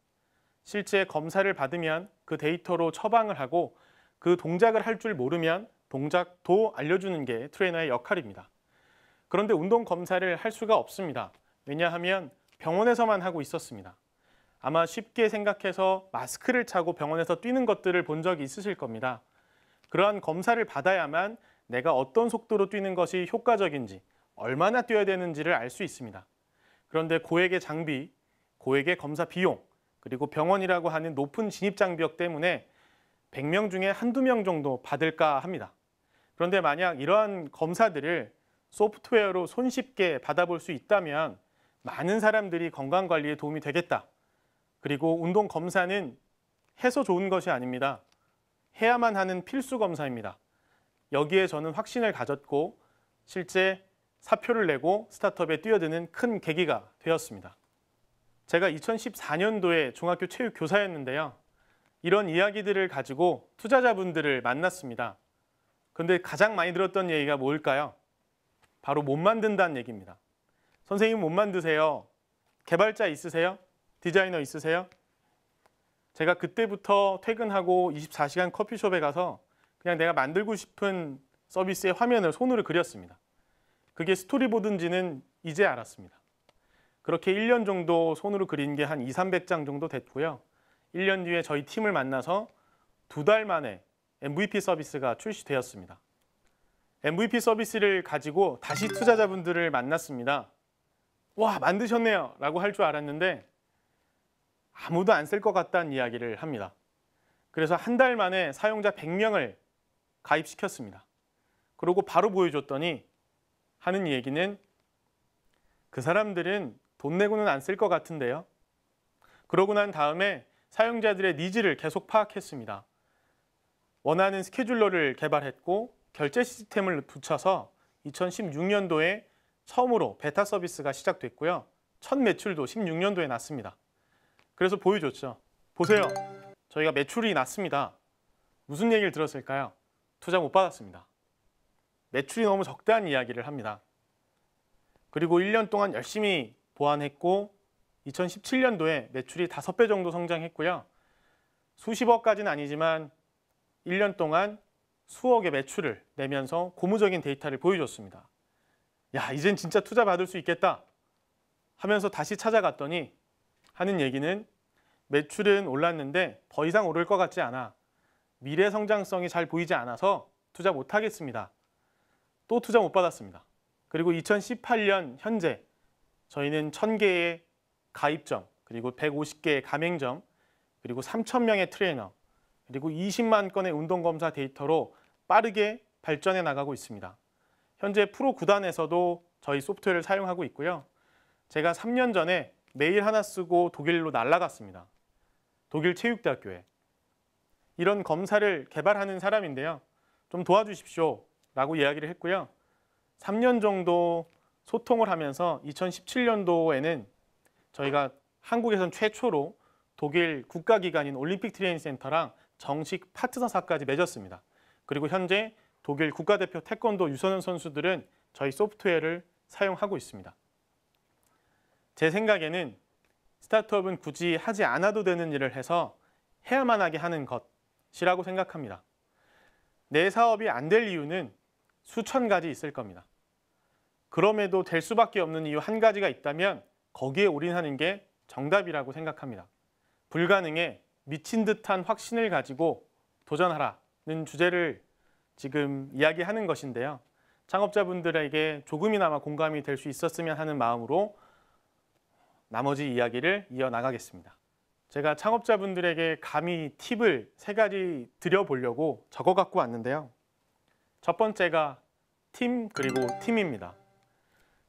실제 검사를 받으면 그 데이터로 처방을 하고 그 동작을 할 줄 모르면 동작도 알려주는 게 트레이너의 역할입니다. 그런데 운동 검사를 할 수가 없습니다. 왜냐하면 병원에서만 하고 있었습니다. 아마 쉽게 생각해서 마스크를 차고 병원에서 뛰는 것들을 본 적이 있으실 겁니다. 그러한 검사를 받아야만 내가 어떤 속도로 뛰는 것이 효과적인지, 얼마나 뛰어야 되는지를 알 수 있습니다. 그런데 고액의 장비, 고액의 검사 비용, 그리고 병원이라고 하는 높은 진입 장벽 때문에 100명 중에 한두 명 정도 받을까 합니다. 그런데 만약 이러한 검사들을 소프트웨어로 손쉽게 받아볼 수 있다면 많은 사람들이 건강관리에 도움이 되겠다. 그리고 운동 검사는 해서 좋은 것이 아닙니다. 해야만 하는 필수 검사입니다. 여기에 저는 확신을 가졌고 실제 사표를 내고 스타트업에 뛰어드는 큰 계기가 되었습니다. 제가 2014년도에 중학교 체육 교사였는데요. 이런 이야기들을 가지고 투자자분들을 만났습니다. 근데 가장 많이 들었던 얘기가 뭘까요? 바로 못 만든다는 얘기입니다. 선생님 못 만드세요. 개발자 있으세요? 디자이너 있으세요? 제가 그때부터 퇴근하고 24시간 커피숍에 가서 그냥 내가 만들고 싶은 서비스의 화면을 손으로 그렸습니다. 그게 스토리보드인지는 이제 알았습니다. 그렇게 1년 정도 손으로 그린 게 한 200~300장 정도 됐고요. 1년 뒤에 저희 팀을 만나서 2달 만에 MVP 서비스가 출시되었습니다. MVP 서비스를 가지고 다시 투자자분들을 만났습니다. 와, 만드셨네요 라고 할 줄 알았는데 아무도 안 쓸 것 같다는 이야기를 합니다. 그래서 한 달 만에 사용자 100명을 가입시켰습니다. 그리고 바로 보여줬더니 하는 얘기는 그 사람들은 돈 내고는 안 쓸 것 같은데요. 그러고 난 다음에 사용자들의 니즈를 계속 파악했습니다. 원하는 스케줄러를 개발했고 결제 시스템을 붙여서 2016년도에 처음으로 베타 서비스가 시작됐고요. 첫 매출도 16년도에 났습니다. 그래서 보여줬죠. 보세요. 저희가 매출이 났습니다. 무슨 얘기를 들었을까요? 투자 못 받았습니다. 매출이 너무 적다는 이야기를 합니다. 그리고 1년 동안 열심히 보완했고 2017년도에 매출이 5배 정도 성장했고요. 수십억까지는 아니지만 1년 동안 수억의 매출을 내면서 고무적인 데이터를 보여줬습니다. 야, 이젠 진짜 투자 받을 수 있겠다 하면서 다시 찾아갔더니 하는 얘기는 매출은 올랐는데 더 이상 오를 것 같지 않아. 미래 성장성이 잘 보이지 않아서 투자 못 하겠습니다. 또 투자 못 받았습니다. 그리고 2018년 현재 저희는 1000개의 가입점, 그리고 150개의 가맹점, 그리고 3000명의 트레이너, 그리고 20만 건의 운동검사 데이터로 빠르게 발전해 나가고 있습니다. 현재 프로 구단에서도 저희 소프트웨어를 사용하고 있고요. 제가 3년 전에 메일 하나 쓰고 독일로 날아갔습니다. 독일 체육대학교에. 이런 검사를 개발하는 사람인데요. 좀 도와주십시오 라고 이야기를 했고요. 3년 정도 소통을 하면서 2017년도에는 저희가 한국에선 최초로 독일 국가기관인 올림픽 트레이닝 센터랑 정식 파트너사까지 맺었습니다. 그리고 현재 독일 국가대표 태권도 유소년 선수들은 저희 소프트웨어를 사용하고 있습니다. 제 생각에는 스타트업은 굳이 하지 않아도 되는 일을 해서 해야만 하게 하는 것이라고 생각합니다. 내 사업이 안 될 이유는 수천 가지 있을 겁니다. 그럼에도 될 수밖에 없는 이유 한 가지가 있다면 거기에 올인하는 게 정답이라고 생각합니다. 불가능에 미친 듯한 확신을 가지고 도전하라는 주제를 지금 이야기하는 것인데요. 창업자분들에게 조금이나마 공감이 될 수 있었으면 하는 마음으로 나머지 이야기를 이어나가겠습니다. 제가 창업자분들에게 감히 팁을 3가지 드려보려고 적어 갖고 왔는데요. 첫 번째가 팀 그리고 팀입니다.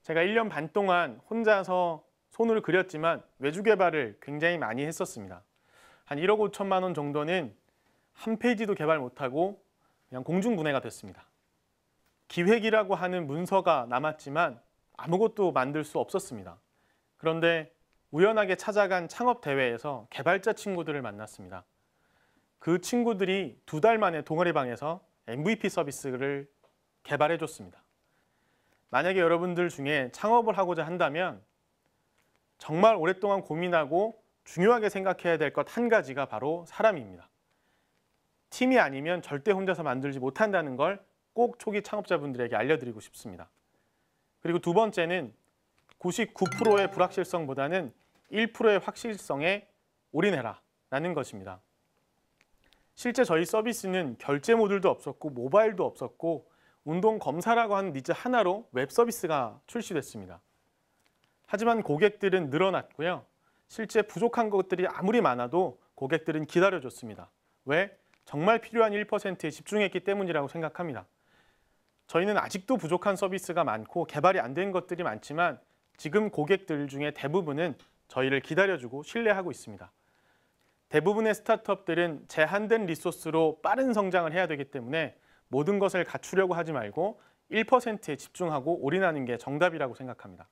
제가 1년 반 동안 혼자서 손을 그렸지만 외주 개발을 굉장히 많이 했었습니다. 한 1억 5천만 원 정도는 한 페이지도 개발 못하고 그냥 공중분해가 됐습니다. 기획이라고 하는 문서가 남았지만 아무것도 만들 수 없었습니다. 그런데 우연하게 찾아간 창업대회에서 개발자 친구들을 만났습니다. 그 친구들이 2달 만에 동아리방에서 MVP 서비스를 개발해줬습니다. 만약에 여러분들 중에 창업을 하고자 한다면 정말 오랫동안 고민하고 중요하게 생각해야 될 것 한 가지가 바로 사람입니다. 팀이 아니면 절대 혼자서 만들지 못한다는 걸 꼭 초기 창업자분들에게 알려드리고 싶습니다. 그리고 두 번째는 99%의 불확실성보다는 1%의 확실성에 올인해라 라는 것입니다. 실제 저희 서비스는 결제 모듈도 없었고 모바일도 없었고 운동 검사라고 하는 니즈 하나로 웹 서비스가 출시됐습니다. 하지만 고객들은 늘어났고요. 실제 부족한 것들이 아무리 많아도 고객들은 기다려줬습니다. 왜? 정말 필요한 1%에 집중했기 때문이라고 생각합니다. 저희는 아직도 부족한 서비스가 많고 개발이 안 된 것들이 많지만 지금 고객들 중에 대부분은 저희를 기다려주고 신뢰하고 있습니다. 대부분의 스타트업들은 제한된 리소스로 빠른 성장을 해야 되기 때문에 모든 것을 갖추려고 하지 말고 1%에 집중하고 올인하는 게 정답이라고 생각합니다.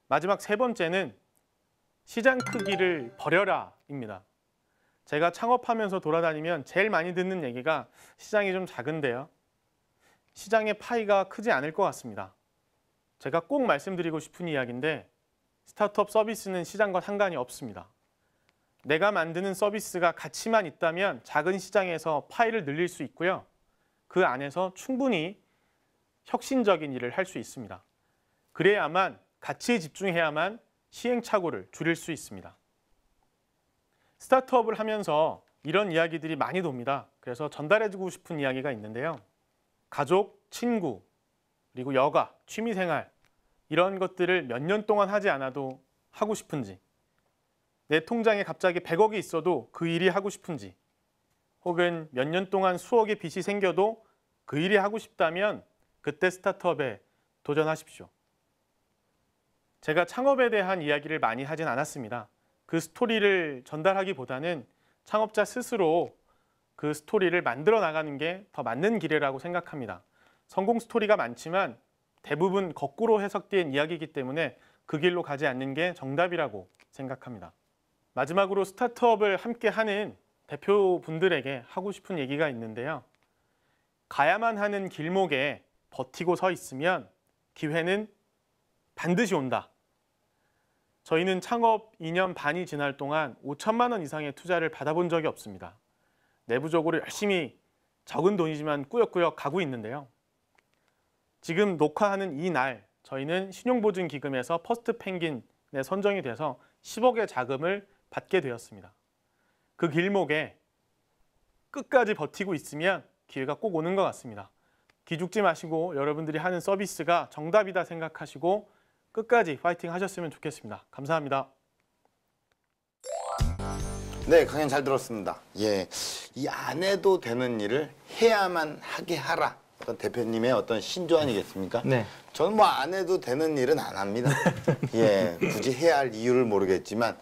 마지막 3번째는 시장 크기를 버려라입니다. 제가 창업하면서 돌아다니면 제일 많이 듣는 얘기가 시장이 좀 작은데요. 시장의 파이가 크지 않을 것 같습니다. 제가 꼭 말씀드리고 싶은 이야기인데 스타트업 서비스는 시장과 상관이 없습니다. 내가 만드는 서비스가 가치만 있다면 작은 시장에서 파이를 늘릴 수 있고요. 그 안에서 충분히 혁신적인 일을 할 수 있습니다. 그래야만 가치에 집중해야만 시행착오를 줄일 수 있습니다. 스타트업을 하면서 이런 이야기들이 많이 돕니다. 그래서 전달해주고 싶은 이야기가 있는데요. 가족, 친구, 그리고 여가, 취미생활 이런 것들을 몇 년 동안 하지 않아도 하고 싶은지, 내 통장에 갑자기 100억이 있어도 그 일이 하고 싶은지, 혹은 몇 년 동안 수억의 빚이 생겨도 그 일이 하고 싶다면 그때 스타트업에 도전하십시오. 제가 창업에 대한 이야기를 많이 하진 않았습니다. 그 스토리를 전달하기보다는 창업자 스스로 그 스토리를 만들어 나가는 게 더 맞는 길이라고 생각합니다. 성공 스토리가 많지만 대부분 거꾸로 해석된 이야기이기 때문에 그 길로 가지 않는 게 정답이라고 생각합니다. 마지막으로 스타트업을 함께 하는 대표분들에게 하고 싶은 얘기가 있는데요. 가야만 하는 길목에 버티고 서 있으면 기회는 반드시 온다. 저희는 창업 2년 반이 지날 동안 5천만 원 이상의 투자를 받아본 적이 없습니다. 내부적으로 열심히 적은 돈이지만 꾸역꾸역 가고 있는데요. 지금 녹화하는 이 날 저희는 신용보증기금에서 퍼스트 펭귄에 선정이 돼서 10억의 자금을 받게 되었습니다. 그 길목에 끝까지 버티고 있으면 기회가 꼭 오는 것 같습니다. 기죽지 마시고 여러분들이 하는 서비스가 정답이다 생각하시고 끝까지 파이팅 하셨으면 좋겠습니다. 감사합니다. 네, 강연 잘 들었습니다. 예, 이 안 해도 되는 일을 해야만 하게 하라. 어떤 대표님의 어떤 신조 아니겠습니까? 네. 저는 뭐 안 해도 되는 일은 안 합니다. 예, 굳이 해야 할 이유를 모르겠지만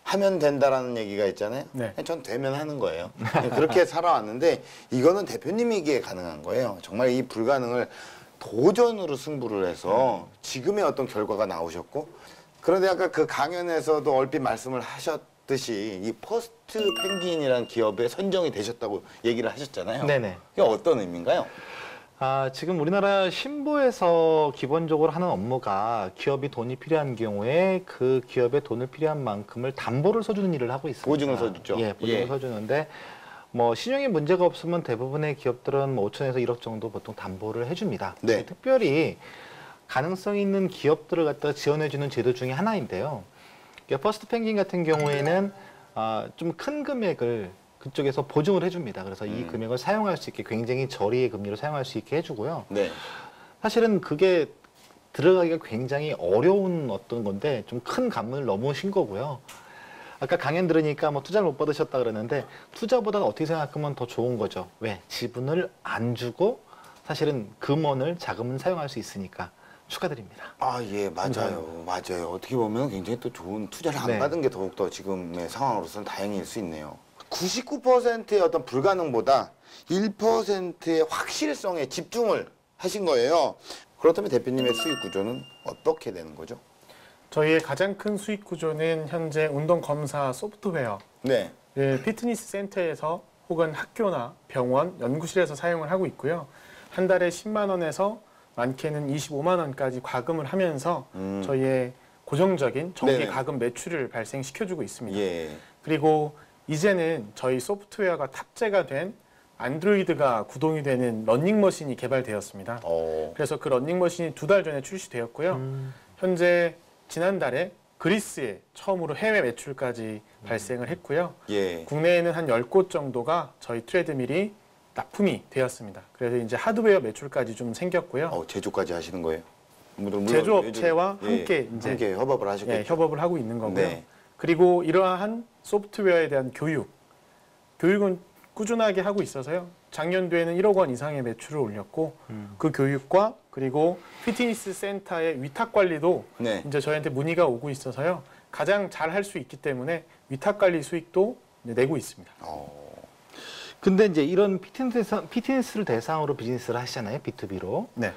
하면 된다라는 얘기가 있잖아요. 네. 전 되면 하는 거예요. 그렇게 살아왔는데 이거는 대표님이기에 가능한 거예요. 정말 이 불가능을 도전으로 승부를 해서 지금의 어떤 결과가 나오셨고, 그런데 아까 그 강연에서도 얼핏 말씀을 하셨듯이 이 퍼스트 펭귄이라는 기업에 선정이 되셨다고 얘기를 하셨잖아요. 네네. 이게 어떤 의미인가요? 지금 우리나라 신보에서 기본적으로 하는 업무가 기업이 돈이 필요한 경우에 그 기업에 돈을 필요한 만큼을 담보를 서주는 일을 하고 있습니다. 보증을 서주죠. 예, 보증을 서주는데 뭐 신용에 문제가 없으면 대부분의 기업들은 뭐 5천에서 1억 정도 보통 담보를 해줍니다. 네. 특별히 가능성 있는 기업들을 갖다 지원해주는 제도 중에 하나인데요. 그러니까 퍼스트 펭귄 같은 경우에는 좀 큰 금액을 그쪽에서 보증을 해줍니다. 그래서 이 금액을 사용할 수 있게 굉장히 저리의 금리로 사용할 수 있게 해주고요. 네. 사실은 그게 들어가기가 굉장히 어려운 어떤 건데 좀 큰 감문을 넘으신 거고요. 아까 강연 들으니까 뭐 투자를 못 받으셨다 그러는데 투자보다 어떻게 생각하면 더 좋은 거죠. 왜? 지분을 안 주고 사실은 금원을 자금은 사용할 수 있으니까 축하드립니다. 아, 예, 맞아요. 맞아요. 어떻게 보면 굉장히 또 좋은 투자를 안 네. 받은 게 더욱더 지금의 상황으로서는 다행일 수 있네요. 99%의 어떤 불가능보다 1%의 확실성에 집중을 하신 거예요. 그렇다면 대표님의 수익 구조는 어떻게 되는 거죠? 저희의 가장 큰 수익 구조는 현재 운동 검사 소프트웨어, 네. 피트니스 센터에서 혹은 학교나 병원, 연구실에서 사용을 하고 있고요. 한 달에 10만 원에서 많게는 25만 원까지 과금을 하면서 저희의 고정적인 정기 네네. 과금 매출을 발생시켜주고 있습니다. 예. 그리고 이제는 저희 소프트웨어가 탑재가 된 안드로이드가 구동이 되는 러닝머신이 개발되었습니다. 그래서 그 러닝머신이 2달 전에 출시되었고요. 현재 지난달에 그리스에 처음으로 해외 매출까지 발생을 했고요. 예. 국내에는 한 10곳 정도가 저희 트레드밀이 납품이 되었습니다. 그래서 이제 하드웨어 매출까지 좀 생겼고요. 제조까지 하시는 거예요? 물론 제조업체와 요즘, 함께 이제 함께 협업을 하시겠죠. 협업을 하고 있는 거고요. 네. 그리고 이러한 소프트웨어에 대한 교육은 꾸준하게 하고 있어서요. 작년도에는 1억 원 이상의 매출을 올렸고 그 교육과 그리고 피트니스 센터의 위탁 관리도 네. 이제 저희한테 문의가 오고 있어서요. 가장 잘 할 수 있기 때문에 위탁 관리 수익도 내고 있습니다. 근데 이제 이런 피트니스를 대상으로 비즈니스를 하시잖아요. B2B로. 네.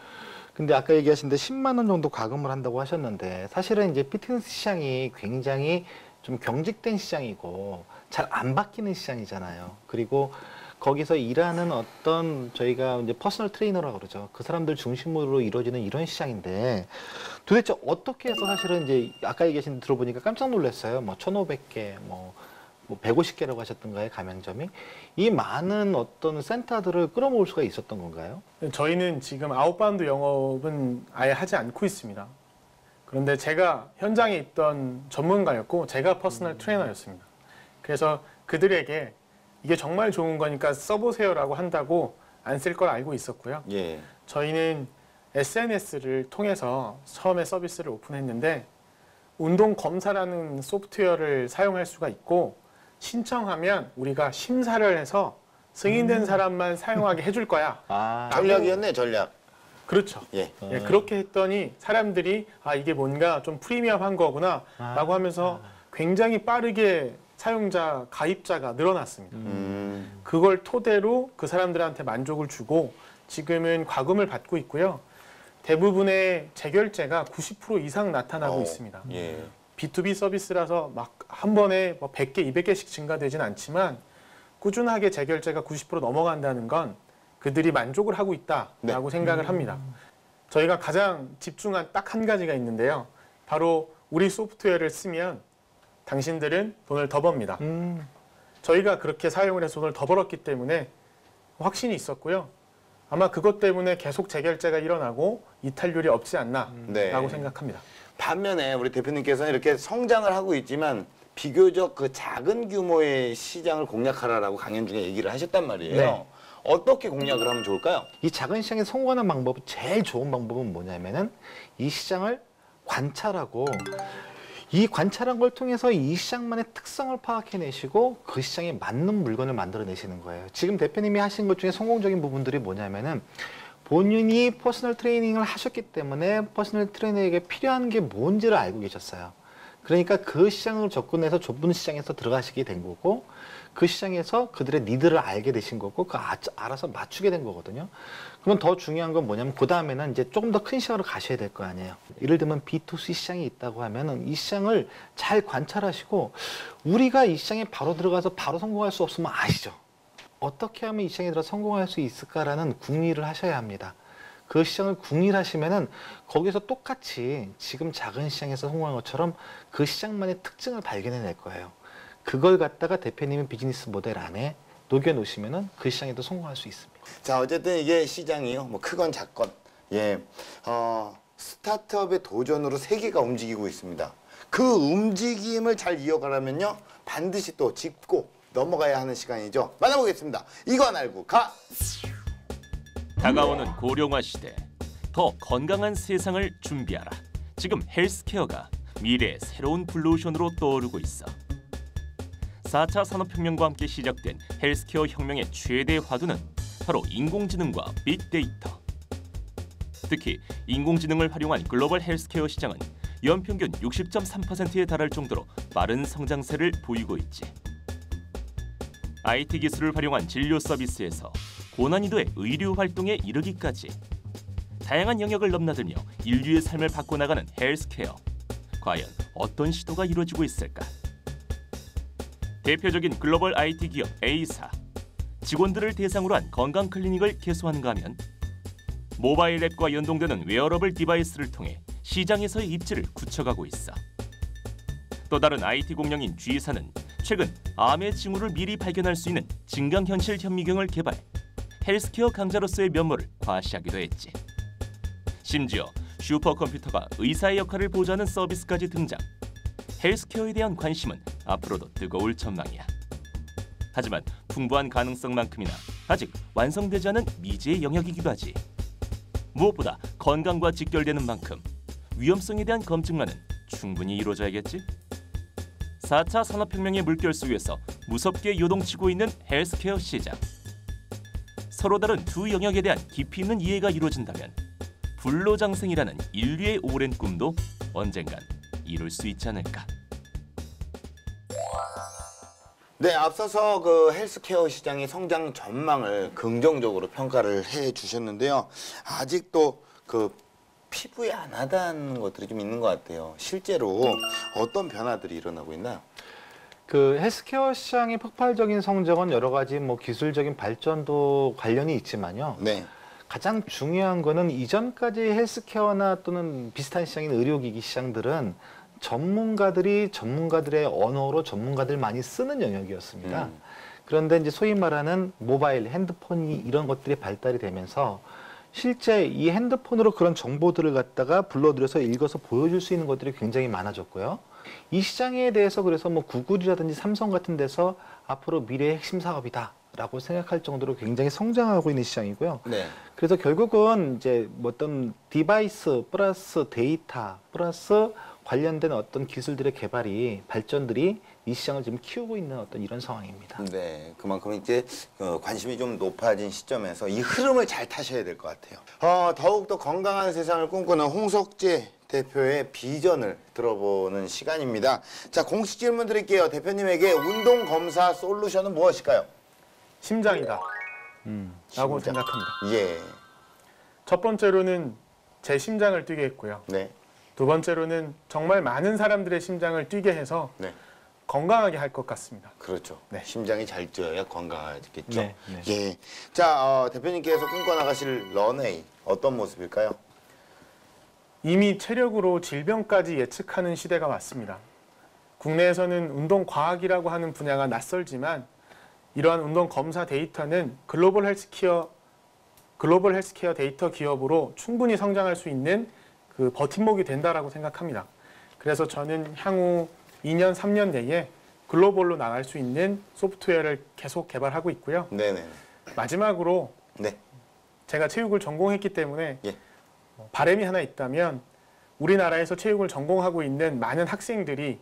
근데 아까 얘기하신 데 10만 원 정도 과금을 한다고 하셨는데 사실은 이제 피트니스 시장이 굉장히 좀 경직된 시장이고 잘 안 바뀌는 시장이잖아요. 그리고 거기서 일하는 어떤 저희가 이제 퍼스널 트레이너라고 그러죠. 그 사람들 중심으로 이루어지는 이런 시장인데 도대체 어떻게 해서 사실은 이제 아까 얘기하신 데 들어보니까 깜짝 놀랐어요. 뭐 1,500개, 뭐 150개라고 하셨던가요, 가맹점이? 이 많은 어떤 센터들을 끌어모을 수가 있었던 건가요? 저희는 지금 아웃바운드 영업은 아예 하지 않고 있습니다. 그런데 제가 현장에 있던 전문가였고 제가 퍼스널 트레이너였습니다. 그래서 그들에게 이게 정말 좋은 거니까 써보세요라고 한다고 안 쓸 걸 알고 있었고요. 예. 저희는 SNS를 통해서 처음에 서비스를 오픈했는데 운동 검사라는 소프트웨어를 사용할 수가 있고 신청하면 우리가 심사를 해서 승인된 사람만 사용하게 해줄 거야. 전략이었네, 전략. 그렇죠. 예. 예, 그렇게 했더니 사람들이 이게 뭔가 좀 프리미엄한 거구나 라고 하면서 굉장히 빠르게 사용자, 가입자가 늘어났습니다. 그걸 토대로 그 사람들한테 만족을 주고 지금은 과금을 받고 있고요. 대부분의 재결제가 90% 이상 나타나고 있습니다. 예. B2B 서비스라서 막 한 번에 뭐 100개, 200개씩 증가되진 않지만 꾸준하게 재결제가 90% 넘어간다는 건 그들이 만족을 하고 있다라고 생각을 합니다. 저희가 가장 집중한 딱 한 가지가 있는데요. 바로 우리 소프트웨어를 쓰면 당신들은 돈을 더 법니다. 저희가 그렇게 사용을 해서 돈을 더 벌었기 때문에 확신이 있었고요. 아마 그것 때문에 계속 재결제가 일어나고 이탈률이 없지 않나라고 생각합니다. 반면에 우리 대표님께서는 이렇게 성장을 하고 있지만 비교적 그 작은 규모의 시장을 공략하라라고 강연 중에 얘기를 하셨단 말이에요. 네. 어떻게 공략을 하면 좋을까요? 이 작은 시장에 성공하는 방법, 제일 좋은 방법은 뭐냐면은 이 시장을 관찰하고 이 관찰한 걸 통해서 이 시장만의 특성을 파악해내시고 그 시장에 맞는 물건을 만들어내시는 거예요. 지금 대표님이 하신 것 중에 성공적인 부분들이 뭐냐면은 본인이 퍼스널 트레이닝을 하셨기 때문에 퍼스널 트레이너에게 필요한 게 뭔지를 알고 계셨어요. 그러니까 그 시장을 접근해서 좁은 시장에서 들어가시게 된 거고 그 시장에서 그들의 니드를 알게 되신 거고 그 알아서 맞추게 된 거거든요. 그러면 더 중요한 건 뭐냐면 그 다음에는 이제 조금 더 큰 시장으로 가셔야 될 거 아니에요. 예를 들면 B2C 시장이 있다고 하면은 이 시장을 잘 관찰하시고 우리가 이 시장에 바로 들어가서 바로 성공할 수 없으면 아시죠. 어떻게 하면 이 시장에 들어 성공할 수 있을까라는 궁리를 하셔야 합니다. 그 시장을 궁리하시면은 거기서 똑같이 지금 작은 시장에서 성공한 것처럼 그 시장만의 특징을 발견해낼 거예요. 그걸 갖다가 대표님의 비즈니스 모델 안에 녹여 놓으시면은 그 시장에도 성공할 수 있습니다. 자, 어쨌든 이게 시장이요. 뭐 크건 작건. 예. 스타트업의 도전으로 세계가 움직이고 있습니다. 그 움직임을 잘 이어가려면요, 반드시 또 짚고 넘어가야 하는 시간이죠. 만나보겠습니다. 이건 알고 가! 다가오는 고령화 시대, 더 건강한 세상을 준비하라. 지금 헬스케어가 미래의 새로운 블루오션으로 떠오르고 있어. 4차 산업혁명과 함께 시작된 헬스케어 혁명의 최대 화두는 바로 인공지능과 빅데이터. 특히 인공지능을 활용한 글로벌 헬스케어 시장은 연평균 60.3%에 달할 정도로 빠른 성장세를 보이고 있지. IT 기술을 활용한 진료 서비스에서 고난이도의 의료 활동에 이르기까지 다양한 영역을 넘나들며 인류의 삶을 바꿔나가는 헬스케어. 과연 어떤 시도가 이루어지고 있을까? 대표적인 글로벌 IT 기업 A사. 직원들을 대상으로 한 건강 클리닉을 개소하는가 하면 모바일 앱과 연동되는 웨어러블 디바이스를 통해 시장에서의 입지를 굳혀가고 있어. 또 다른 IT 공룡인 G사는 최근 암의 징후를 미리 발견할 수 있는 증강현실 현미경을 개발, 헬스케어 강자로서의 면모를 과시하기도 했지. 심지어 슈퍼컴퓨터가 의사의 역할을 보좌하는 서비스까지 등장. 헬스케어에 대한 관심은 앞으로도 뜨거울 전망이야. 하지만 풍부한 가능성만큼이나 아직 완성되지 않은 미지의 영역이기도 하지. 무엇보다 건강과 직결되는 만큼 위험성에 대한 검증만은 충분히 이루어져야겠지. 4차 산업혁명의 물결 속에서 무섭게 요동치고 있는 헬스케어 시장. 서로 다른 두 영역에 대한 깊이 있는 이해가 이루어진다면 불로장생이라는 인류의 오랜 꿈도 언젠간 이룰 수 있지 않을까. 네, 앞서서 그 헬스케어 시장의 성장 전망을 긍정적으로 평가를 해 주셨는데요. 아직도 그 피부에 안 와닿는 것들이 좀 있는 것 같아요. 실제로 어떤 변화들이 일어나고 있나요? 그 헬스케어 시장의 폭발적인 성장은 여러 가지 뭐 기술적인 발전도 관련이 있지만요. 네. 가장 중요한 거는 이전까지 헬스케어나 또는 비슷한 시장인 의료기기 시장들은 전문가들이 전문가들의 언어로 전문가들 많이 쓰는 영역이었습니다. 그런데 이제 소위 말하는 모바일, 핸드폰이 이런 것들이 발달이 되면서 실제 이 핸드폰으로 그런 정보들을 갖다가 불러들여서 읽어서 보여줄 수 있는 것들이 굉장히 많아졌고요. 이 시장에 대해서 그래서 뭐 구글이라든지 삼성 같은 데서 앞으로 미래의 핵심 사업이다라고 생각할 정도로 굉장히 성장하고 있는 시장이고요. 네. 그래서 결국은 이제 뭐 어떤 디바이스 플러스 데이터 플러스 관련된 어떤 기술들의 개발이 발전들이 이 시장을 지금 키우고 있는 어떤 이런 상황입니다. 네, 그만큼 이제 관심이 좀 높아진 시점에서 이 흐름을 잘 타셔야 될 것 같아요. 더욱더 건강한 세상을 꿈꾸는 홍석재 대표의 비전을 들어보는 시간입니다. 자, 공식 질문 드릴게요. 대표님에게 운동 검사 솔루션은 무엇일까요? 심장이다. 라고 심장. 생각합니다. 예. 첫 번째로는 제 심장을 뛰게 했고요. 네. 두 번째로는 정말 많은 사람들의 심장을 뛰게 해서 네. 건강하게 할 것 같습니다. 그렇죠. 네. 심장이 잘 뛰어야 건강하겠죠. 네, 네. 예. 자, 대표님께서 꿈꿔나가실 런웨이 어떤 모습일까요? 이미 체력으로 질병까지 예측하는 시대가 왔습니다. 국내에서는 운동과학이라고 하는 분야가 낯설지만 이러한 운동 검사 데이터는 글로벌 헬스케어 데이터 기업으로 충분히 성장할 수 있는 그 버팀목이 된다라고 생각합니다. 그래서 저는 향후 2년, 3년 내에 글로벌로 나갈 수 있는 소프트웨어를 계속 개발하고 있고요. 네네. 마지막으로 네. 제가 체육을 전공했기 때문에 예. 바람이 하나 있다면 우리나라에서 체육을 전공하고 있는 많은 학생들이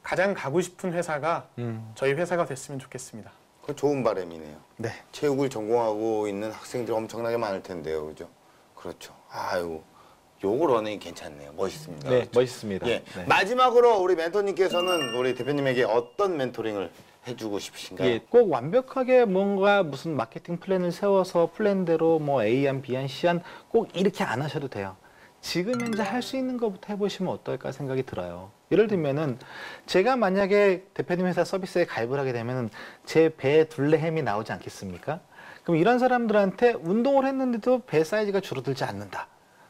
가장 가고 싶은 회사가 저희 회사가 됐으면 좋겠습니다. 그 좋은 바람이네요. 네. 체육을 전공하고 있는 학생들이 엄청나게 많을 텐데요. 그죠? 그렇죠. 아유, 요거 런웨이 괜찮네요. 멋있습니다. 네, 그렇죠? 멋있습니다. 예. 네. 마지막으로 우리 멘토님께서는 우리 대표님에게 어떤 멘토링을 해주고 싶으신가요? 예, 꼭 완벽하게 뭔가 무슨 마케팅 플랜을 세워서 플랜대로 뭐 A안, B안, C안 꼭 이렇게 안 하셔도 돼요. 지금 현재 할 수 있는 것부터 해보시면 어떨까 생각이 들어요. 예를 들면은 제가 만약에 대표님 회사 서비스에 가입을 하게 되면은 제 배에 둘레 햄이 나오지 않겠습니까? 그럼 이런 사람들한테 운동을 했는데도 배 사이즈가 줄어들지 않는다.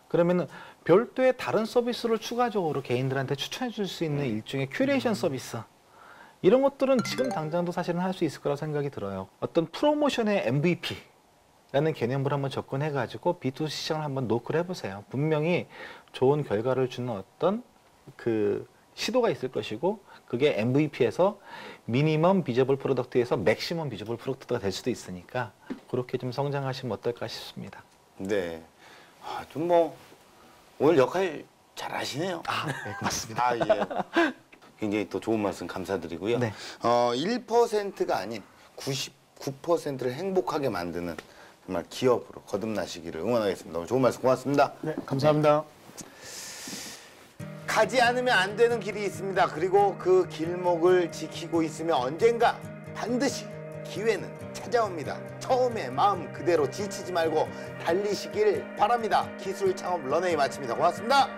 그러면은 별도의 다른 서비스를 추가적으로 개인들한테 추천해 줄 수 있는 일종의 큐레이션 서비스. 이런 것들은 지금 당장도 사실은 할 수 있을 거라고 생각이 들어요. 어떤 프로모션의 MVP. 라는 개념으로 한번 접근해가지고 B2C 시장을 한번 노크를 해보세요. 분명히 좋은 결과를 주는 어떤 그 시도가 있을 것이고 그게 MVP에서 미니멈 비저블 프로덕트에서 맥시멈 비저블 프로덕트가 될 수도 있으니까 그렇게 좀 성장하시면 어떨까 싶습니다. 네. 좀 뭐 오늘 역할 잘 하시네요. 네, 고맙습니다. 예. 굉장히 또 좋은 말씀 감사드리고요. 네. 1%가 아닌 99%를 행복하게 만드는 정말 기업으로 거듭나시기를 응원하겠습니다. 너무 좋은 말씀 고맙습니다. 네, 감사합니다. 가지 않으면 안 되는 길이 있습니다. 그리고 그 길목을 지키고 있으면 언젠가 반드시 기회는 찾아옵니다. 처음에 마음 그대로 지치지 말고 달리시길 바랍니다. 기술 창업 런웨이 마칩니다. 고맙습니다.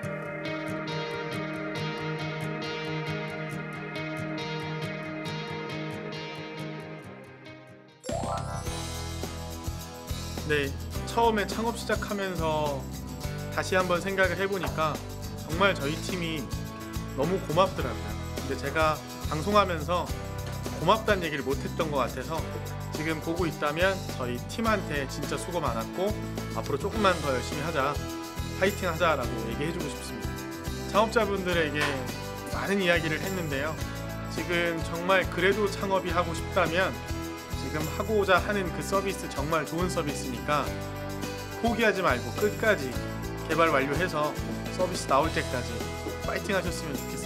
네, 처음에 창업 시작하면서 다시 한번 생각을 해보니까 정말 저희 팀이 너무 고맙더라고요. 근데 제가 방송하면서 고맙다는 얘기를 못했던 것 같아서 지금 보고 있다면 저희 팀한테 진짜 수고 많았고 앞으로 조금만 더 열심히 하자, 파이팅 하자라고 얘기해주고 싶습니다. 창업자분들에게 많은 이야기를 했는데요. 지금 정말 그래도 창업이 하고 싶다면 지금 하고자 하는 그 서비스 정말 좋은 서비스니까 포기하지 말고 끝까지 개발 완료해서 서비스 나올 때까지 파이팅 하셨으면 좋겠습니다.